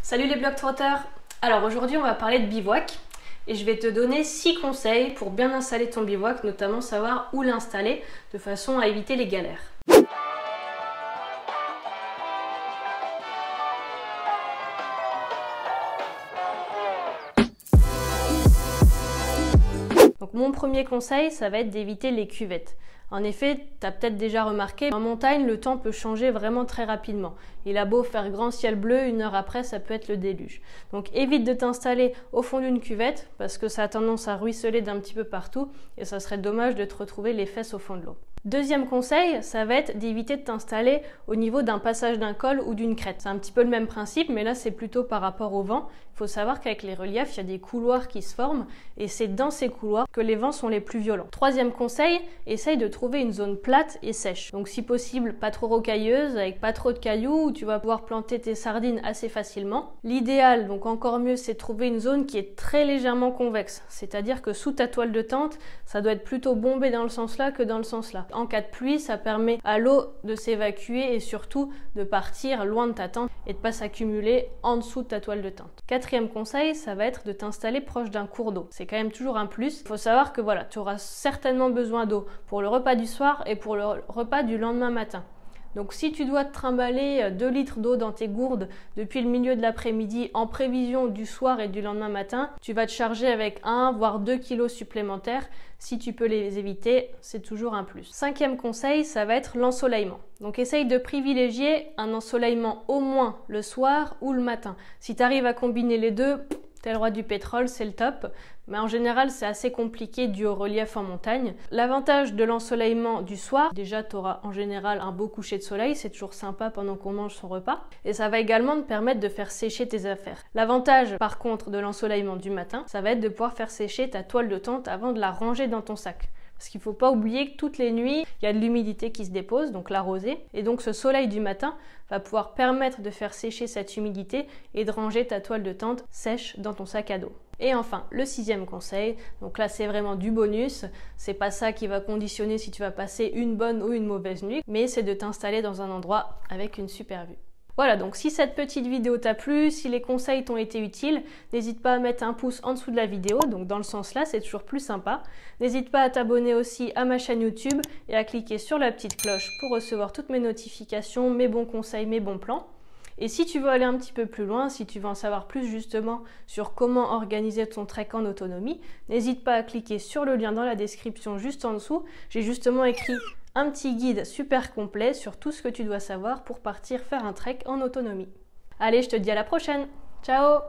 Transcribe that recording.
Salut les Globetrotters! Alors aujourd'hui on va parler de bivouac et je vais te donner 6 conseils pour bien installer ton bivouac, notamment savoir où l'installer de façon à éviter les galères. Donc mon premier conseil, ça va être d'éviter les cuvettes. En effet, tu as peut-être déjà remarqué, en montagne, le temps peut changer vraiment très rapidement. Il a beau faire grand ciel bleu, 1 heure après, ça peut être le déluge. Donc évite de t'installer au fond d'une cuvette parce que ça a tendance à ruisseler d'un petit peu partout et ça serait dommage de te retrouver les fesses au fond de l'eau. Deuxième conseil, ça va être d'éviter de t'installer au niveau d'un passage d'un col ou d'une crête. C'est un petit peu le même principe, mais là c'est plutôt par rapport au vent. Il faut savoir qu'avec les reliefs, il y a des couloirs qui se forment et c'est dans ces couloirs que les vents sont les plus violents. Troisième conseil, essaye de trouver une zone plate et sèche. Donc si possible, pas trop rocailleuse, avec pas trop de cailloux, où tu vas pouvoir planter tes sardines assez facilement. L'idéal, donc encore mieux, c'est de trouver une zone qui est très légèrement convexe. C'est-à-dire que sous ta toile de tente, ça doit être plutôt bombé dans le sens là que dans le sens là. En cas de pluie, ça permet à l'eau de s'évacuer et surtout de partir loin de ta tente et de pas s'accumuler en dessous de ta toile de tente. Quatrième conseil, ça va être de t'installer proche d'un cours d'eau. C'est quand même toujours un plus. Il faut savoir que voilà, tu auras certainement besoin d'eau pour le repas du soir et pour le repas du lendemain matin. Donc si tu dois te trimballer 2 litres d'eau dans tes gourdes depuis le milieu de l'après-midi en prévision du soir et du lendemain matin, tu vas te charger avec 1 voire 2 kilos supplémentaires. Si tu peux les éviter, c'est toujours un plus. Cinquième conseil, ça va être l'ensoleillement. Donc essaye de privilégier un ensoleillement au moins le soir ou le matin. Si tu arrives à combiner les deux, t'es le roi du pétrole, c'est le top. Mais en général, c'est assez compliqué dû au relief en montagne. L'avantage de l'ensoleillement du soir, déjà tu auras en général un beau coucher de soleil, c'est toujours sympa pendant qu'on mange son repas. Et ça va également te permettre de faire sécher tes affaires. L'avantage par contre de l'ensoleillement du matin, ça va être de pouvoir faire sécher ta toile de tente avant de la ranger dans ton sac. Parce qu'il ne faut pas oublier que toutes les nuits, il y a de l'humidité qui se dépose, donc la rosée. Et donc ce soleil du matin va pouvoir permettre de faire sécher cette humidité et de ranger ta toile de tente sèche dans ton sac à dos. Et enfin, le 6e conseil, donc là c'est vraiment du bonus, c'est pas ça qui va conditionner si tu vas passer une bonne ou une mauvaise nuit, mais c'est de t'installer dans un endroit avec une super vue. Voilà, donc si cette petite vidéo t'a plu, si les conseils t'ont été utiles, n'hésite pas à mettre un pouce en dessous de la vidéo, donc dans le sens là, c'est toujours plus sympa. N'hésite pas à t'abonner aussi à ma chaîne YouTube et à cliquer sur la petite cloche pour recevoir toutes mes notifications, mes bons conseils, mes bons plans. Et si tu veux aller un petit peu plus loin, si tu veux en savoir plus justement sur comment organiser ton trek en autonomie, n'hésite pas à cliquer sur le lien dans la description juste en dessous. J'ai justement écrit un petit guide super complet sur tout ce que tu dois savoir pour partir faire un trek en autonomie. Allez, je te dis à la prochaine. Ciao!